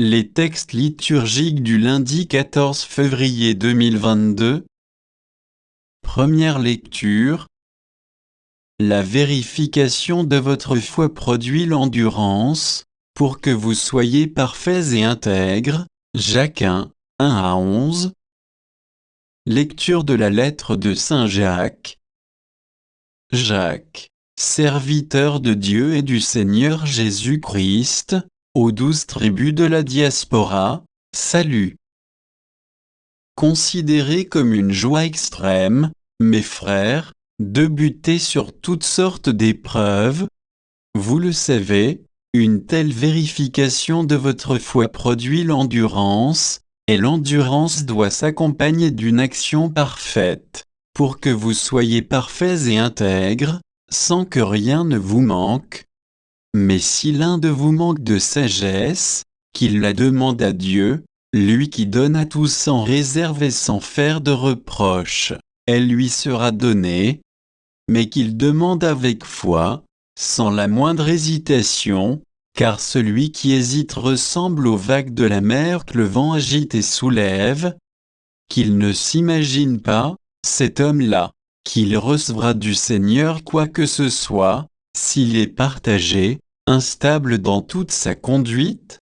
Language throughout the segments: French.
Les textes liturgiques du lundi 14 février 2022. Première lecture. La vérification de votre foi produit l'endurance, pour que vous soyez parfaits et intègres. Jacques 1, 1 à 11. Lecture de la lettre de Saint Jacques. Jacques, serviteur de Dieu et du Seigneur Jésus-Christ, aux 12 tribus de la diaspora, salut. Considérez comme une joie extrême, mes frères, de buter sur toutes sortes d'épreuves. Vous le savez, une telle vérification de votre foi produit l'endurance, et l'endurance doit s'accompagner d'une action parfaite, pour que vous soyez parfaits et intègres, sans que rien ne vous manque. Mais si l'un de vous manque de sagesse, qu'il la demande à Dieu, lui qui donne à tous sans réserve et sans faire de reproche, elle lui sera donnée, mais qu'il demande avec foi, sans la moindre hésitation, car celui qui hésite ressemble aux vagues de la mer que le vent agite et soulève. Qu'il ne s'imagine pas, cet homme-là, qu'il recevra du Seigneur quoi que ce soit, s'il est partagé, instable dans toute sa conduite.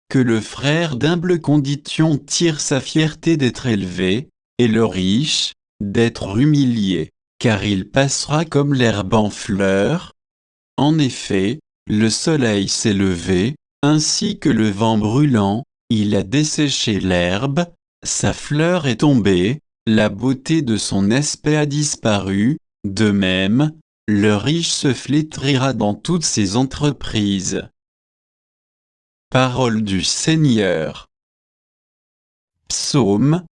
Que le frère d'humble condition tire sa fierté d'être élevé, et le riche, d'être humilié, car il passera comme l'herbe en fleur. En effet, le soleil s'est levé, ainsi que le vent brûlant, il a desséché l'herbe, sa fleur est tombée, la beauté de son aspect a disparu. De même, le riche se flétrira dans toutes ses entreprises. Parole du Seigneur. Psaume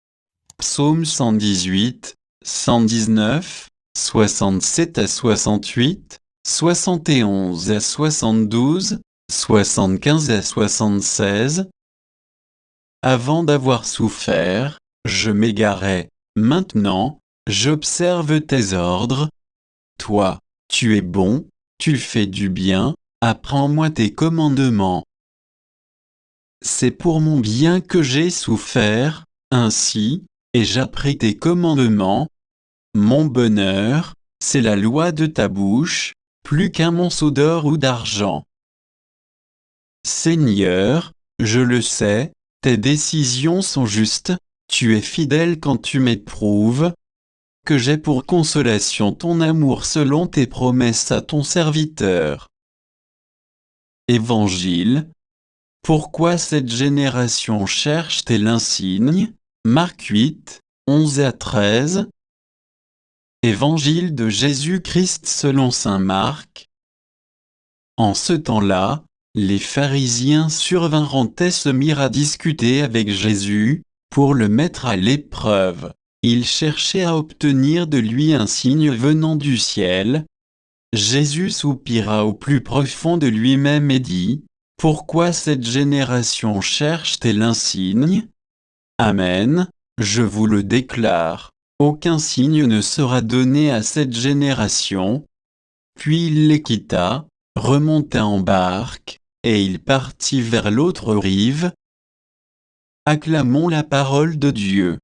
118, 119, 67 à 68, 71 à 72, 75 à 76. Avant d'avoir souffert, je m'égarais, maintenant, j'observe tes ordres. Toi, tu es bon, tu fais du bien, apprends-moi tes commandements. C'est pour mon bien que j'ai souffert, ainsi, et j'appris tes commandements. Mon bonheur, c'est la loi de ta bouche, plus qu'un monceau d'or ou d'argent. Seigneur, je le sais, tes décisions sont justes, tu es fidèle quand tu m'éprouves. Que j'ai pour consolation ton amour selon tes promesses à ton serviteur. Évangile. Pourquoi cette génération cherche-t-elle un signe? Marc 8, 11 à 13. Évangile de Jésus-Christ selon saint Marc. En ce temps-là, les pharisiens survinrent et se mirent à discuter avec Jésus, pour le mettre à l'épreuve. Ils cherchaient à obtenir de lui un signe venant du ciel. Jésus soupira au plus profond de lui-même et dit: pourquoi cette génération cherche-t-elle un signe? Amen, je vous le déclare, aucun signe ne sera donné à cette génération. Puis il les quitta, remonta en barque, et il partit vers l'autre rive. Acclamons la parole de Dieu.